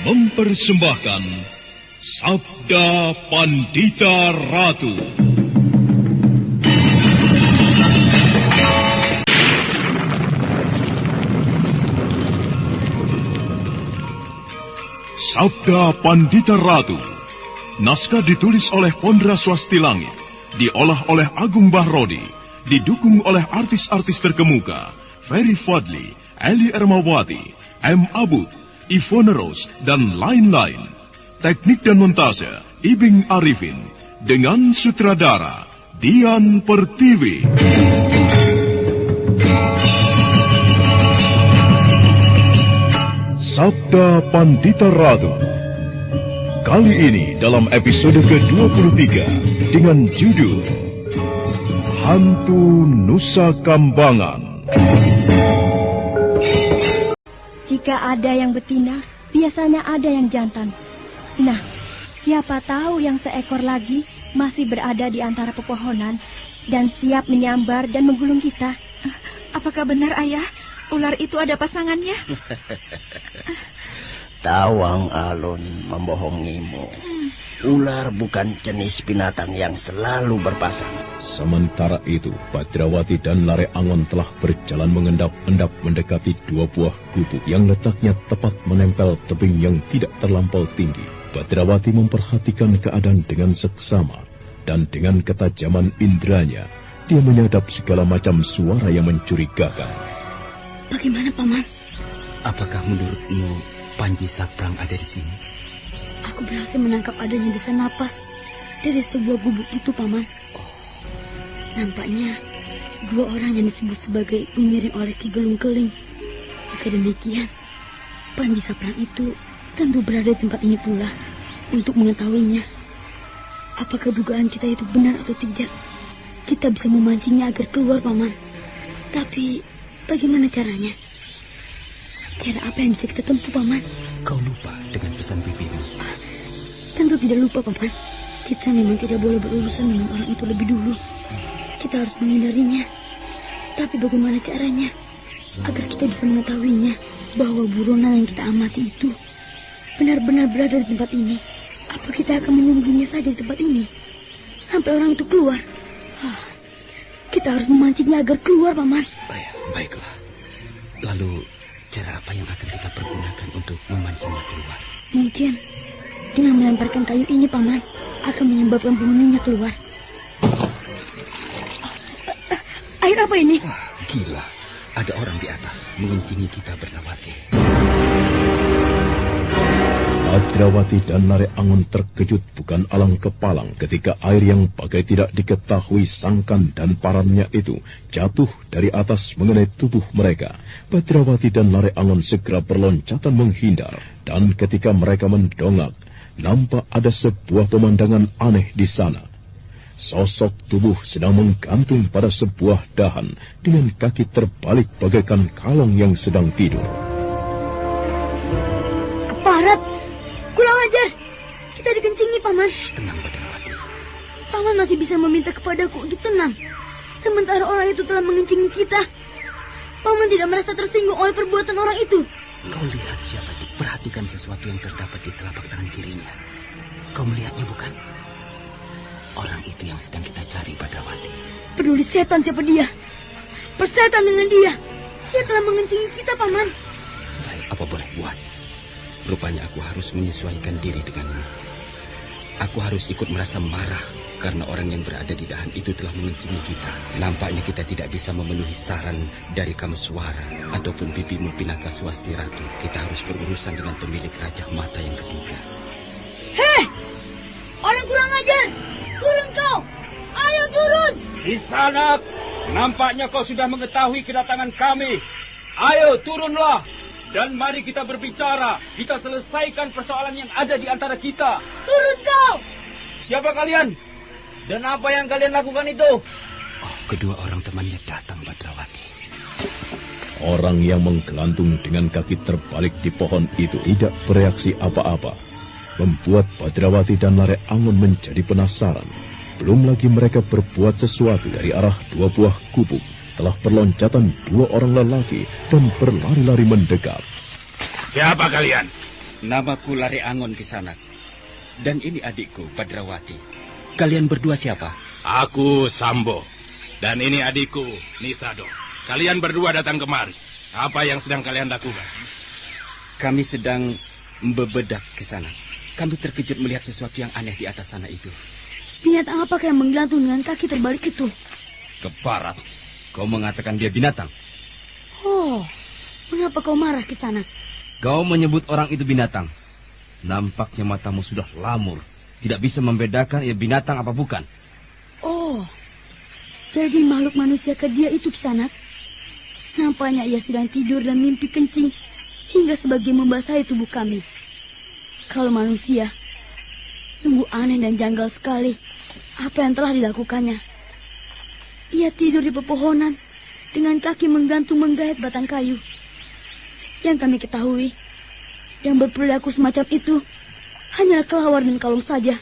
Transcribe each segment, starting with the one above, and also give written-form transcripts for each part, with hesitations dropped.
mempersembahkan Sabda Pandita Ratu. Sabda Pandita Ratu. Naskah ditulis oleh Pondra Swasti Langit, diolah oleh Agung Bahrodi, didukung oleh artis-artis terkemuka Ferry Fadli, Eli Ermawati, M. Abud, Ivone Rose, dan lain-lain. Teknik dan montase Ibing Arifin, dengan sutradara Dian Pertiwi. Sabda Pandita Ratu. Kali ini dalam episode ke-23 dengan judul Hantu Nusa Kambangan. Jika ada yang betina, biasanya ada yang jantan. Nah, siapa tahu yang seekor lagi masih berada di antara pepohonan dan siap menyambar dan menggulung kita. Apakah benar, Ayah? Ular itu ada pasangannya? Tawang Alun membohongimu. Ular bukan jenis binatang yang selalu berpasang. Sementara itu, Badrawati dan Lare Angon telah berjalan mengendap-endap mendekati dua buah gubuk yang letaknya tepat menempel tebing yang tidak terlampau tinggi. Badrawati memperhatikan keadaan dengan seksama, dan dengan ketajaman indranya, dia menyadap segala macam suara yang mencurigakan. Bagaimana, Paman? Apakah menurutmu Panji Saprang ada di sini? Aku berhasil menangkap adanya desa napas dari sebuah gubuk itu, Paman. Nampaknya dua orang yang disebut sebagai pengiring oleh Ki Gelung Keling. Jika demikian, Panji Saprang itu tentu berada di tempat ini pula untuk mengetahuinya. Apakah dugaan kita itu benar atau tidak? Kita bisa memancingnya agar keluar, Paman. Tapi bagaimana caranya? Cara apa yang bisa kita tempuh, Paman? Kau lupa dengan pesan bibimu? Tentu tidak lupa, Paman. Kita memang tidak boleh berurusan dengan orang itu lebih dulu. Kita harus menghindarinya. Tapi bagaimana caranya agar kita bisa mengetahuinya bahwa buronan yang kita amati itu benar-benar berada di tempat ini? Apa kita akan menunggunya saja di tempat ini sampai orang itu keluar? Kita harus memancingnya agar keluar, Paman. Baiklah. Lalu cara apa yang akan kita pergunakan untuk memancingnya keluar? Mungkin dengan melemparkan kayu ini, Paman, akan menyebabkan penghuninya keluar. Air apa ini? Gila, ada orang di atas mengincingi kita, Badrawati. Badrawati dan Lare Angon terkejut bukan alang kepalang ketika air yang bagai tidak diketahui sangkan dan parannya itu jatuh dari atas mengenai tubuh mereka. Badrawati dan Lare Angon segera berloncatan menghindar, dan ketika mereka mendongak, nampak ada sebuah pemandangan aneh di sana. Sosok tubuh sedang menggantung pada sebuah dahan dengan kaki terbalik bagaikan kalong yang sedang tidur. Keparat! Kurang ajar! Kita dikencingi, Paman. Tenang, Badrawati. Paman masih bisa meminta kepadaku untuk tenang, sementara orang itu telah mengencingi kita. Paman tidak merasa tersinggung oleh perbuatan orang itu. Kau lihat siapa itu? Perhatikan sesuatu yang terdapat di telapak tangan kirinya. Kau melihatnya, bukan? Orang itu yang sedang kita cari, Badrawati. Peduli setan siapa dia. Persetan dengan dia. Dia telah mengencingi kita, Paman. Baik, apa boleh buat? Rupanya aku harus menyesuaikan diri denganmu. Aku harus ikut merasa marah karena orang yang berada di dahan itu telah mengencingi kita. Nampaknya kita tidak bisa memenuhi saran dari Kameswara ataupun bibimu Pinaka Swasti Ratu. Kita harus berurusan dengan pemilik Raja Mata yang ketiga. Hei! Orang kurang ajar! Turun kau! Ayo turun! Di sana, nampaknya kau sudah mengetahui kedatangan kami. Ayo turunlah! Dan mari kita berbicara. Kita selesaikan persoalan yang ada di antara kita. Turun kau! Siapa kalian? Dan apa yang kalian lakukan itu? Oh, kedua orang temannya datang, Badrawati. Orang yang menggelantung dengan kaki terbalik di pohon itu tidak bereaksi apa-apa, membuat Badrawati dan Lare Angon menjadi penasaran. Belum lagi mereka berbuat sesuatu dari arah dua buah gubuk. Telah berloncatan dua orang lelaki dan berlari-lari mendekat. Siapa kalian? Namaku Lare Angon Kisanak. Dan ini adikku, Badrawati. Kalian berdua siapa? Aku Sambo. Dan ini adikku, Nisado. Kalian berdua datang kemari. Apa yang sedang kalian lakukan? Kami sedang membebedak Kisanak. Kami terkejut melihat sesuatu yang aneh di atas sana itu. Binatang apakah yang menggelantung dengan kaki terbalik itu? Keparat. Kau mengatakan dia binatang. Oh, mengapa kau marah Kisanak? Kau menyebut orang itu binatang. Nampaknya matamu sudah lamur. Tidak bisa membedakan ia binatang apa bukan. Oh, jadi makhluk manusia ke dia itu Kisanak? Nampaknya ia sedang tidur dan mimpi kencing hingga sebagian membasahi tubuh kami. Kalau manusia, sungguh aneh dan janggal sekali apa yang telah dilakukannya. Ia tidur di pepohonan dengan kaki menggantung menggait batang kayu. Yang kami ketahui, yang berperilaku semacam itu hanyalah kelawar dan kalung saja.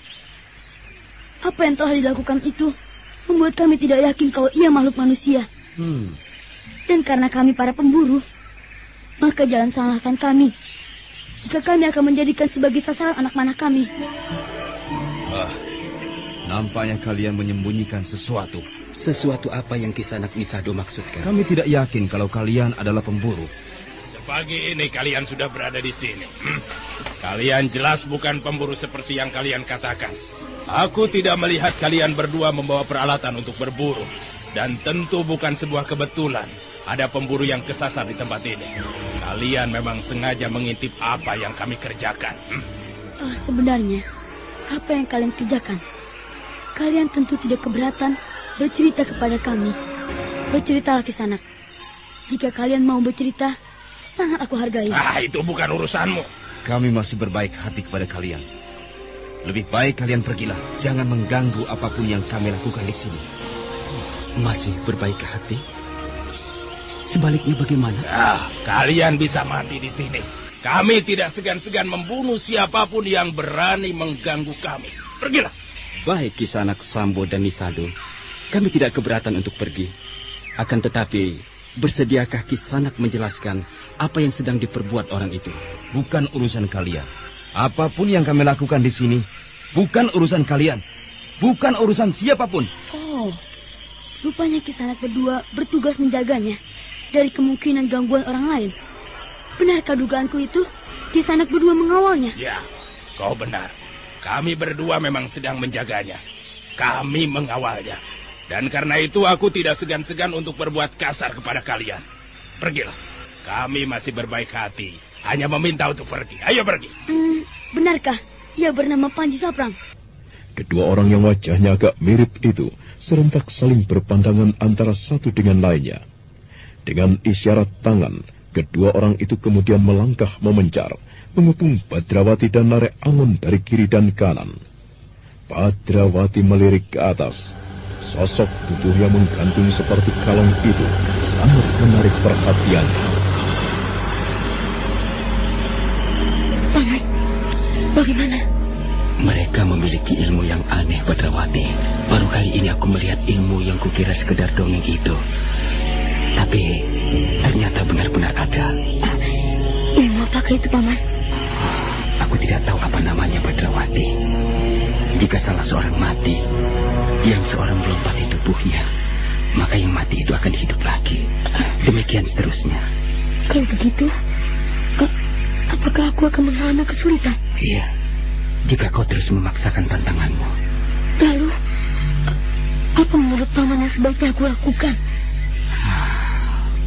Apa yang telah dilakukan itu membuat kami tidak yakin kalau ia makhluk manusia. Dan karena kami para pemburu, maka jangan salahkan kami jika kami akan menjadikan sebagai sasaran anak panah kami. Nampaknya kalian menyembunyikan sesuatu. Sesuatu apa yang Kisanak Nisado maksudkan? Kami tidak yakin kalau kalian adalah pemburu. Pagi ini kalian sudah berada di sini. Kalian jelas bukan pemburu seperti yang kalian katakan. Aku tidak melihat kalian berdua membawa peralatan untuk berburu. Dan tentu bukan sebuah kebetulan ada pemburu yang kesasar di tempat ini. Kalian memang sengaja mengintip apa yang kami kerjakan. Sebenarnya, apa yang kalian kerjakan? Kalian tentu tidak keberatan bercerita kepada kami. Berceritalah Kisanak. Jika kalian mau bercerita, sangat aku hargai. Itu bukan urusanmu. Kami masih berbaik hati kepada kalian. Lebih baik kalian pergilah. Jangan mengganggu apapun yang kami lakukan di sini. Masih berbaik hati? Sebaliknya bagaimana? Kalian bisa mati di sini. Kami tidak segan-segan membunuh siapapun yang berani mengganggu kami. Pergilah. Baik Kisanak Sambo dan Nisado. Kami tidak keberatan untuk pergi. Akan tetapi, bersediakah Kisanak menjelaskan apa yang sedang diperbuat orang itu? Bukan urusan kalian. Apapun yang kami lakukan di sini, bukan urusan kalian. Bukan urusan siapapun. Oh, rupanya Kisanak berdua bertugas menjaganya dari kemungkinan gangguan orang lain. Benarkah dugaanku itu? Kisanak berdua mengawalnya? Ya, kau benar. Kami berdua memang sedang menjaganya. Kami mengawalnya. Dan karena itu aku tidak segan-segan untuk berbuat kasar kepada kalian. Pergilah. Kami masih berbaik hati. Hanya meminta untuk pergi. Ayo pergi. Benarkah ia bernama Panji Saprang? Kedua orang yang wajahnya agak mirip itu serentak saling berpandangan antara satu dengan lainnya. Dengan isyarat tangan, kedua orang itu kemudian melangkah memencar, mengepung Badrawati dan Lare Angon dari kiri dan kanan. Badrawati melirik ke atas. Sosok tubuh yang menggantung seperti kalung itu sangat menarik perhatian. Paman, bagaimana? Mereka memiliki ilmu yang aneh, Badrawati. Baru kali ini aku melihat ilmu yang kukira sekedar dongeng itu. Tapi ternyata benar-benar ada. Ilmu apakah itu, Paman? Aku tidak tahu apa namanya, Badrawati. Jika salah seorang mati, yang seorang melompati tubuhnya, maka yang mati itu akan hidup lagi. Demikian seterusnya. Kalau begitu, apakah aku akan mengalami kesulitan? Iya, jika kau terus memaksakan tantanganmu. Lalu, apa menurut Paman yang sebaiknya aku lakukan?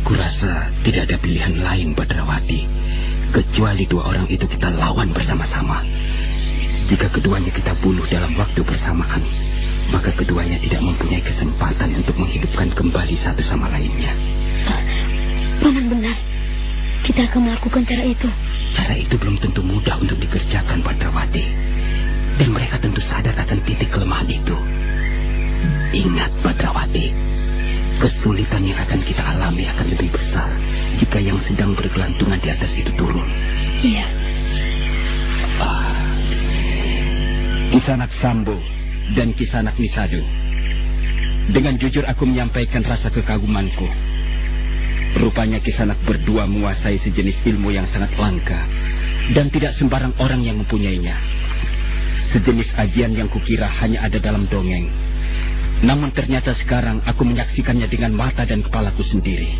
Kurasa tidak ada pilihan lain, Badrawati, kecuali dua orang itu kita lawan bersama-sama. Jika keduanya kita bunuh dalam waktu bersamaan, maka keduanya tidak mempunyai kesempatan untuk menghidupkan kembali satu sama lainnya. Paman benar. Kita akan melakukan cara itu. Cara itu belum tentu mudah untuk dikerjakan, Badrawati. Dan mereka tentu sadar akan titik kelemahan itu. Ingat, Badrawati, kesulitan yang akan kita alami akan lebih besar jika yang sedang bergelantungan di atas itu turun. Iya. Kisanak Sambo dan Kisanak Nisado, dengan jujur aku menyampaikan rasa kekagumanku. Rupanya Kisanak berdua menguasai sejenis ilmu yang sangat langka, Dan tidak sembarang orang yang mempunyainya. Sejenis ajian yang kukira hanya ada dalam dongeng. Namun ternyata sekarang aku menyaksikannya dengan mata dan kepalaku sendiri.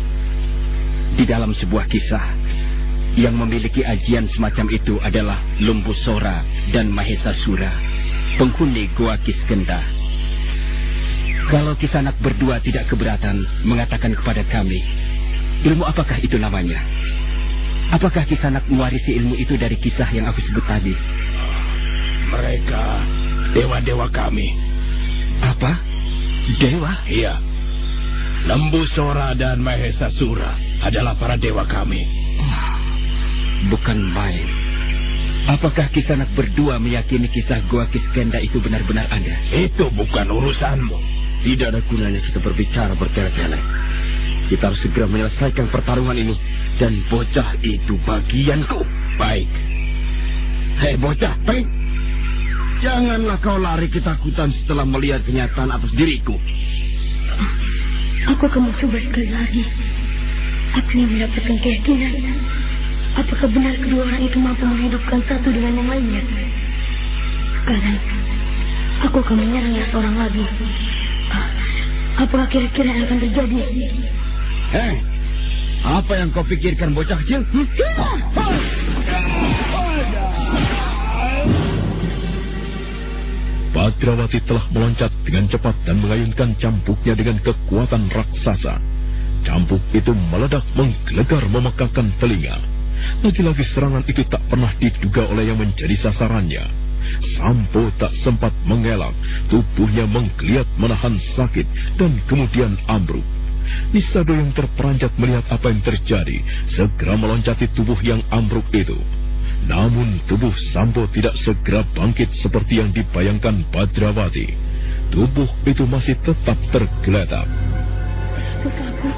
Di dalam sebuah kisah, yang memiliki ajian semacam itu adalah Lumbusora dan Mahesasura, penghuni Goa Kiskenda. Kalau Kisanak berdua tidak keberatan mengatakan kepada kami, ilmu apakah itu namanya? Apakah Kisanak mewarisi ilmu itu dari kisah yang aku sebut tadi? Mereka dewa-dewa kami. Apa? Dewa? Iya. Lembusora dan Mahesasura adalah para dewa kami. Bukan main. Apakah Kisanak berdua meyakini kisah Goa Kiskenda itu benar-benar ada? Itu bukan urusanmu. Tidak ada gunanya kita berbicara bertele-tele. Kita harus segera menyelesaikan pertarungan ini. Dan bocah itu bagianku. Baik. Hei bocah, baik. Janganlah kau lari ketakutan setelah melihat kenyataan atas diriku. Aku akan mencoba sekali lagi. Aku ingin mendapatkan keyakinan. Apakah benar kedua orang itu mampu menghidupkan satu dengan yang lainnya? Sekarang, aku akan menyerangnya seorang lagi. Apakah kira-kira yang akan terjadi? Hei, apa yang kau pikirkan bocah kecil? Badrawati telah meloncat dengan cepat dan mengayunkan cambuknya dengan kekuatan raksasa. Cambuk itu meledak menggelegar memekakan telinga. Lagi-lagi serangan itu tak pernah diduga oleh yang menjadi sasarannya. Sampo tak sempat mengelak, tubuhnya menggeliat menahan sakit dan kemudian ambruk. Nisado yang terperanjat melihat apa yang terjadi, segera meloncati tubuh yang ambruk itu. Namun tubuh Sampo tidak segera bangkit seperti yang dibayangkan Badrawati. Tubuh itu masih tetap tergeletak. Putraku,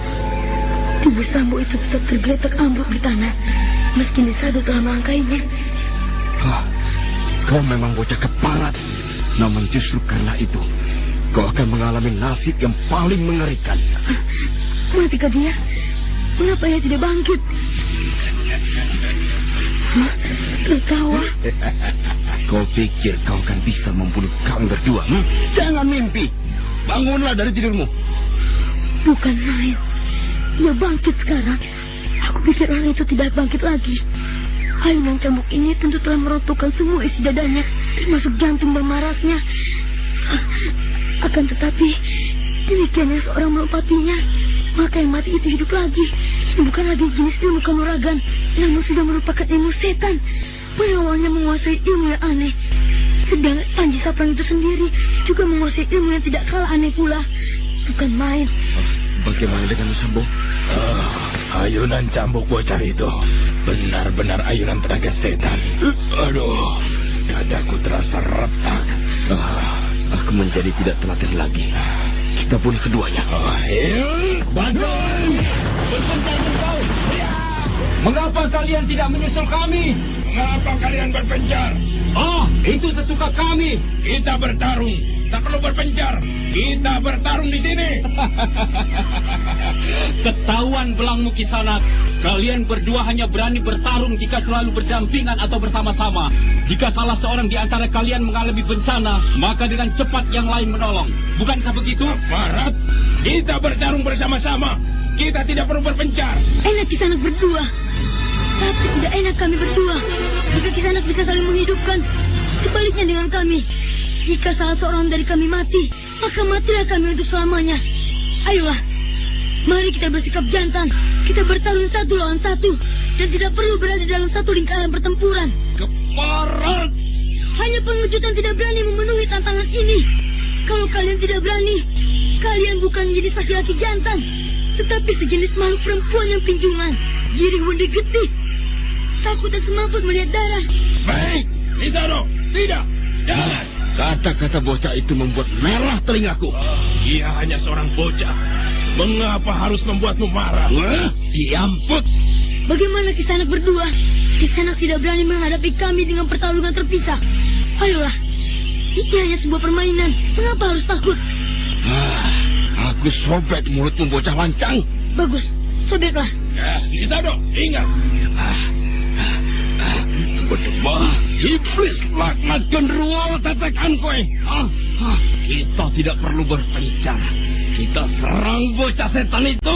tubuh Sampo itu tetap tergeletak ambruk di tanah, meski Nisado telah melangkainya. Kau memang bocah keparat. Namun justru karena itu, kau akan mengalami nasib yang paling mengerikan. Matikah dia? Mengapa ia tidak bangkit? Tertawa. Kau pikir kau akan bisa membunuh kami berdua? Jangan mimpi. Bangunlah dari tidurmu. Bukan main. Ia bangkit sekarang. Aku pikir orang itu tidak bangkit lagi. Ayunan cambuk ini tentu telah meruntuhkan semua isi dadanya, termasuk jantung dan marasnya. Akan tetapi, demikiannya seorang melompatinya, maka yang mati itu hidup lagi. Bukan lagi jenis ilmu kanuragan, namun sudah merupakan ilmu setan. Pengawalnya menguasai ilmu yang aneh. Sedang Panji Saprang itu sendiri juga menguasai ilmu yang tidak kalah aneh pula. Bukan main. Bagaimana dengan Sambo? Ayunan cambuk bocah itu benar-benar ayunan tenaga setan. Aduh, dadaku terasa retak. Aku menjadi tidak telaten lagi. Kita bunuh keduanya. Bandung! Berpencar kau! Mengapa kalian tidak menyusul kami? Mengapa kalian berpencar? Itu sesuka kami. Kita bertarung. Tak perlu berpencar. Kita bertarung di sini. Ketahuan belangmu Kisanak. Kalian berdua hanya berani bertarung jika selalu berdampingan atau bersama-sama. Jika salah seorang di antara kalian mengalami bencana, maka dengan cepat yang lain menolong. Bukankah begitu? Marat, kita bertarung bersama-sama. Kita tidak perlu berpencar. Enak Kisanak berdua. Tapi tidak enak kami berdua. Jika Kisanak bisa saling menghidupkan, sebaliknya dengan kami. Jika salah seorang dari kami mati, maka matilah kami untuk selamanya. Ayolah, mari kita bersikap jantan. Kita bertarung satu lawan satu, dan tidak perlu berada dalam satu lingkaran pertempuran. Keparat! Hanya pengejutan tidak berani memenuhi tantangan ini. Kalau kalian tidak berani, kalian bukan menjadi laki-laki jantan, tetapi sejenis makhluk perempuan yang pinjungan, jirih wendi getih, takut dan semaput melihat darah. Baik, Nisado, tidak, jangan. Kata-kata bocah itu membuat merah telingaku. Dia hanya seorang bocah. Mengapa harus membuatmu marah? Diamput. Bagaimana Kisanak berdua? Kisanak tidak berani menghadapi kami dengan pertarungan terpisah. Ayolah, ini hanya sebuah permainan. Mengapa harus takut? Aku sobek mulutmu bocah lancang. Bagus, sobeklah. Nisado, ingat. Berdebah, iblis laknat genderuwo tetekan kowe. Kita tidak perlu berpencar. Kita serang bocah setan itu.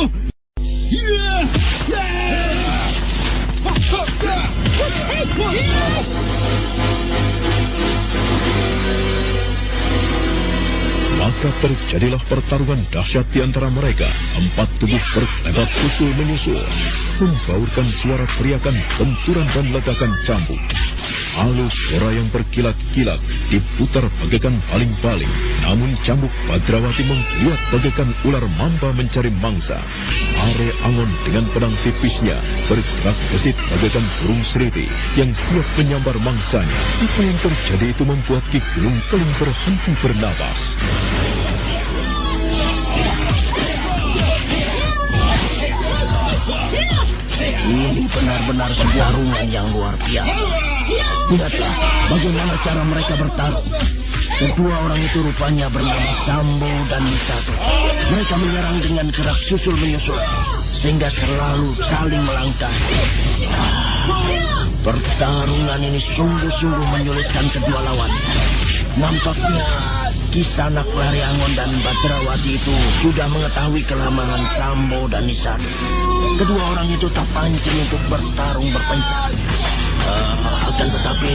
Maka terjadilah pertarungan dahsyat di antara mereka. 4 tubuh bertembak susul menyusul, membaurkan suara teriakan, benturan dan ledakan cambuk. Halus suara yang berkilat-kilat diputar bagaikan baling-baling. Namun cambuk Badrawati membuat bagaikan ular mamba mencari mangsa. Are Angon dengan pedang tipisnya bergerak gesit bagaikan burung seriti yang siap menyambar mangsanya. Apa yang terjadi itu membuat Ki Gelung Keling berhenti bernapas. Ini benar-benar pertarungan yang luar biasa. Lihatlah bagaimana cara mereka bertarung. Kedua orang itu rupanya bernama Sambo dan Nisato. Mereka menyerang dengan gerak susul menyusul, sehingga selalu saling melangkah. Pertarungan ini sungguh-sungguh menyulitkan kedua lawan. Nampaknya Kisanak Lari Angon dan Badrawati itu sudah mengetahui kelemahan Sambo dan Nisato. Kedua orang itu terpancing untuk bertarung berpencar. Akan tetapi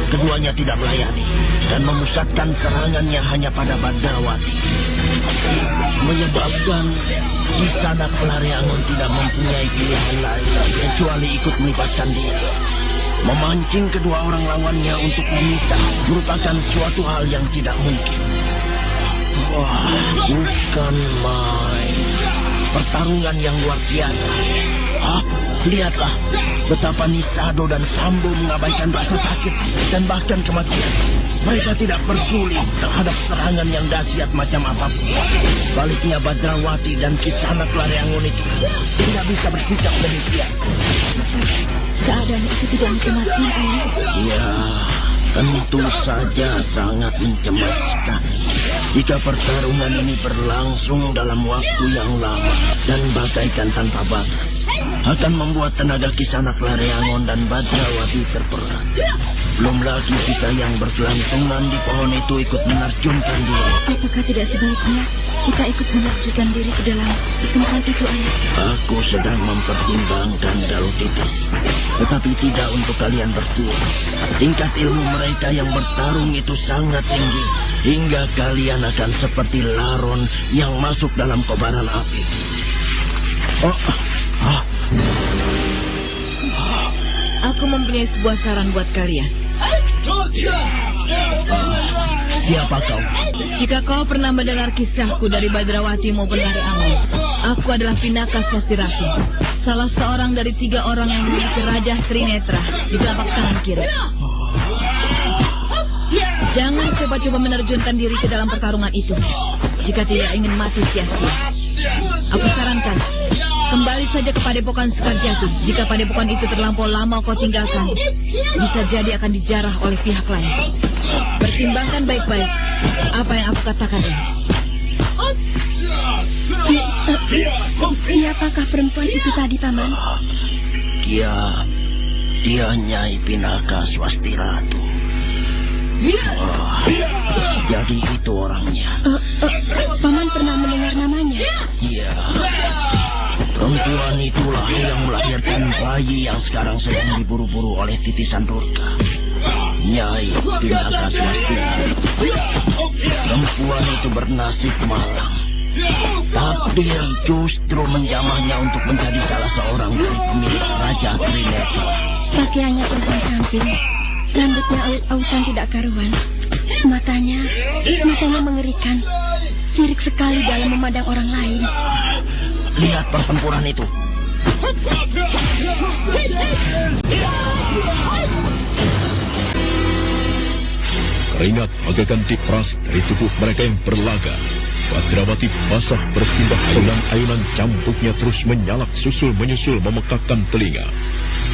keduanya tidak melayani dan memusatkan serangannya hanya pada Badrawati, menyebabkan Kisanak Lari Angon tidak mempunyai pilihan lain kecuali ikut melibatkan diri. Memancing kedua orang lawannya untuk memisah merupakan suatu hal yang tidak mungkin. Wah, bukan main. Pertarungan yang luar biasa. Lihatlah betapa Nisado dan Sambo mengabaikan rasa sakit dan bahkan kematian. Mereka tidak peduli terhadap serangan yang dahsyat macam apapun. Baliknya Badrawati dan Kisanak Lari Angon itu tidak bisa bersikap demikian. Keadaan itu tidak mencemaskan, Ayah. Ya, tentu saja sangat mencemaskan. Jika pertarungan ini berlangsung dalam waktu yang lama dan bagaikan tanpa batas, akan membuat tenaga Kisanak Lari Angon dan Badrawati terperat. Belum lagi kita yang berselantungan di pohon itu ikut menerjunkan diri. Apakah tidak sebaiknya kita ikut menerjunkan diri ke dalam tempat itu, Ayah? Aku sedang mempertimbangkan Dalutitis, tetapi tidak untuk kalian berdua. Tingkat ilmu mereka yang bertarung itu sangat tinggi, hingga kalian akan seperti laron yang masuk dalam kobaran api. Aku mempunyai sebuah saran buat kalian. Siapa kau? Jika kau pernah mendengar kisahku dari Badrawati maupun Lari Angon, aku adalah Pinaka Swastiratu, salah seorang dari 3 orang yang memiliki Raja Trinetra di telapak tangan kiri. Jangan coba-coba menerjunkan diri ke dalam pertarungan itu jika tidak ingin mati sia-sia. Aku sarankan, kembali saja ke Padepokan Sekarjati. Jika padepokan itu terlampau lama kau tinggalkan, bisa jadi akan dijarah oleh pihak lain. Pertimbangkan baik-baik apa yang aku katakan ini. Siapakah perempuan itu tadi, Paman? Dia Nyai Pinaka Swastiratu. Jadi itu orangnya. Paman pernah mendengar namanya? Iya. Perempuan itulah yang melahirkan bayi yang sekarang sedang diburu-buru oleh titisan Durga. Nyai Pinaka Swastiratu. Perempuan itu bernasib malang. Takdir justru menjamahnya untuk menjadi salah seorang dari pemilik Raja Trinetra. Pakaiannya terbang samping, rambutnya awit-awitan tidak karuan, matanya mengerikan, sirik sekali dalam memandang orang lain. Lihat pertempuran itu. Keringat bagaikan diperas dari tubuh mereka yang berlaga. Badrawati basah bersimbah dengan ayunan cambuknya terus menyalak susul menyusul memekakkan telinga.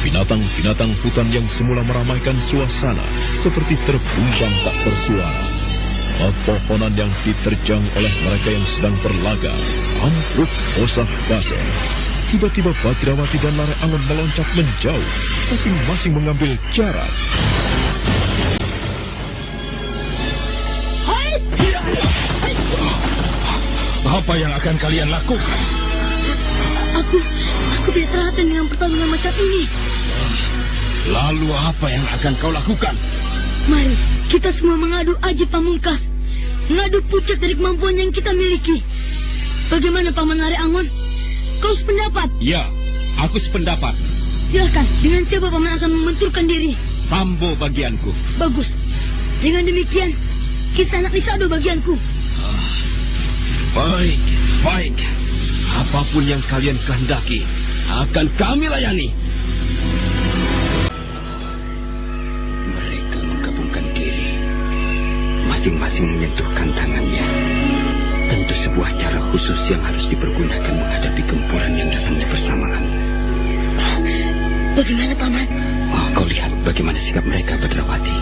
Binatang-binatang hutan yang semula meramaikan suasana seperti terbumbang tak bersuara. Pepohonan yang diterjang oleh mereka yang sedang berlaga ambruk bosah basah. Tiba-tiba Badrawati dan Lare Angon meloncat menjauh, masing-masing mengambil jarak. Apa yang akan kalian lakukan? Aku tidak terhati dengan pertarungan macam ini. Lalu apa yang akan kau lakukan? Mari, kita semua mengadu Aji Pamungkas. Mengadu pucat dari kemampuan yang kita miliki. Bagaimana Paman Lare Angon? Kau sependapat? Ya, aku sependapat. Silakan, dengan siapa Paman akan membenturkan diri? Sambo bagianku. Bagus. Dengan demikian, Kisanak Nisado bagianku. Baik, baik. Apapun yang kalian kehendaki, akan kami layani. Mereka menggabungkan diri. Masing-masing menyentuhkan tangannya. Tentu sebuah cara khusus yang harus dipergunakan menghadapi gempuran yang datangnya bersamaan. Bagaimana Paman? Oh, kau lihat bagaimana sikap mereka, Badrawati.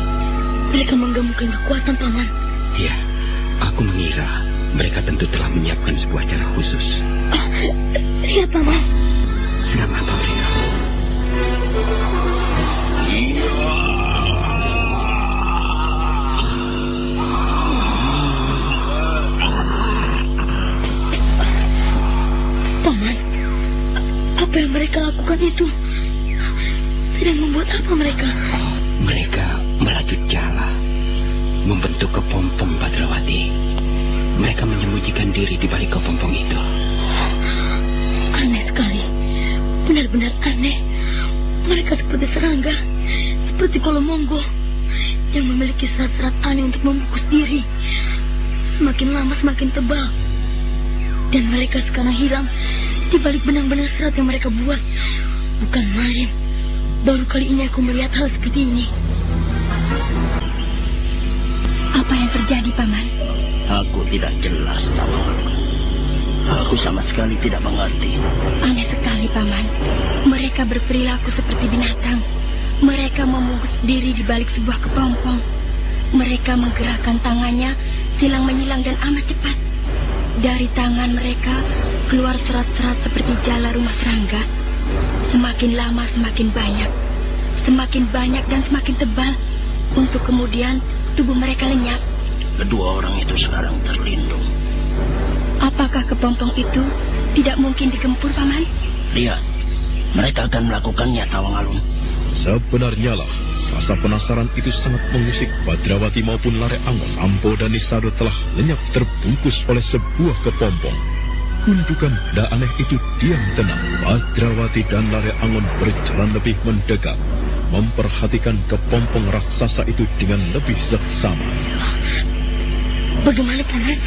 Mereka menggabungkan kekuatan Paman. Ya, aku mengira mereka tentu telah menyiapkan sebuah cara khusus. Lihat Paman. Sedang apa mereka? Paman, apa yang mereka lakukan itu? Sedang membuat apa mereka? Mereka melaju jala, membentuk kepompong Badrawati. Mereka menyembunyikan diri di balik kepompong itu. Aneh sekali. Benar-benar aneh. Mereka seperti serangga, seperti kolomonggo yang memiliki serat-serat aneh untuk membungkus diri. Semakin lama semakin tebal. Dan mereka sekarang hilang di balik benang-benang serat yang mereka buat. Bukan main. Baru kali ini aku melihat hal seperti ini. Apa yang terjadi, Paman? Aku tidak jelas, Tawang. Aku sama sekali tidak mengerti. Aneh sekali, Paman. Mereka berperilaku seperti binatang. Mereka membungkus diri di balik sebuah kepompong. Mereka menggerakkan tangannya, silang menyilang dan amat cepat. Dari tangan mereka keluar serat-serat seperti jala rumah serangga. Semakin lama semakin banyak. Semakin banyak dan semakin tebal. Untuk kemudian tubuh mereka lenyap. Kedua orang itu sekarang terlindung. Apakah kepompong itu tidak mungkin digempur, Paman? Lihat, mereka akan melakukannya, Tawang Alun. Sebenarnya lah, rasa penasaran itu sangat mengusik Badrawati maupun Lare Angon. Sampo dan Nisado telah lenyap terbungkus oleh sebuah kepompong. Gundukan benda aneh itu diam tenang. Badrawati dan Lare Angon berjalan lebih mendekat, memperhatikan kepompong raksasa itu dengan lebih seksama. Bagaimana, Paman?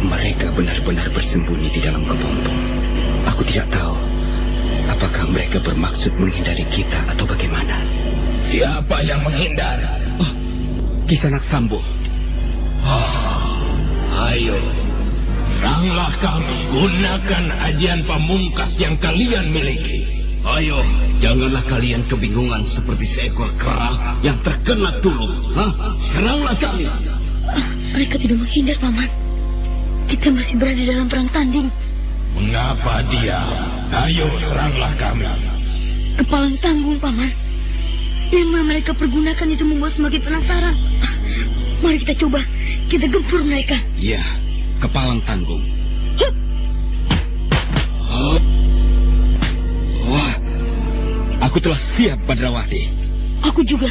Mereka benar-benar bersembunyi di dalam kepompong. Aku tidak tahu apakah mereka bermaksud menghindari kita atau bagaimana. Siapa yang menghindar? Oh, Kisanak Sambo. Ayo, seranglah kami. Gunakan ajian pamungkas yang kalian miliki. Ayo, janganlah kalian kebingungan seperti seekor kera yang terkena tulung. Seranglah kami. Mereka tidak menghindar, Paman. Kita masih berada dalam perang tanding. Mengapa diam? Ayo, seranglah kami. Kepalang tanggung, Paman. Yang mereka pergunakan itu membuat semakin penasaran. Mari kita coba. Kita gempur mereka. Ya, kepalang tanggung. Wah, aku telah siap, Badrawati. Aku juga.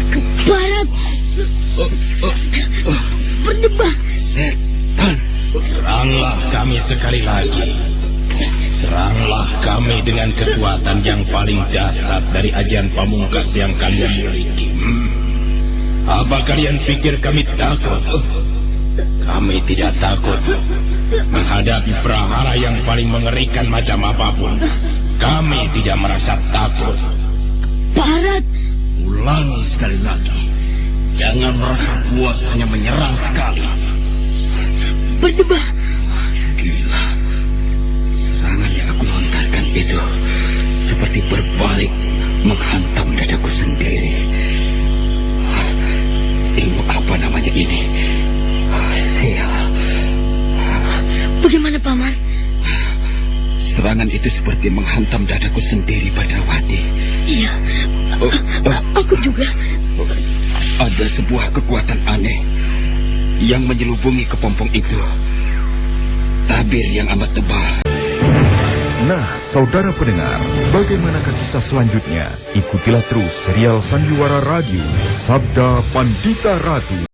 Ke barat. Berdebah. Setan. Seranglah kami sekali lagi. Seranglah kami dengan kekuatan yang paling dahsyat dari ajian pamungkas yang kalian miliki. Apa kalian pikir kami takut? Kami tidak takut menghadapi prahara yang paling mengerikan macam apapun. Kami tidak merasa takut. Barat. Ulangi sekali lagi. Jangan merasa puas hanya menyerang sekali. Berdebah. Gila. Serangan yang aku lontarkan itu seperti berbalik menghantam dadaku sendiri. Ilmu apa namanya ini? Sial. Bagaimana, Paman? Serangan itu seperti menghantam dadaku sendiri, Badrawati. Iya, aku juga. Ada sebuah kekuatan aneh yang menyelubungi kepompong itu. Tabir yang amat tebal. Nah, saudara pendengar, bagaimanakah kisah selanjutnya? Ikutilah terus serial Sandiwara Radio, Sabda Pandita Ratu.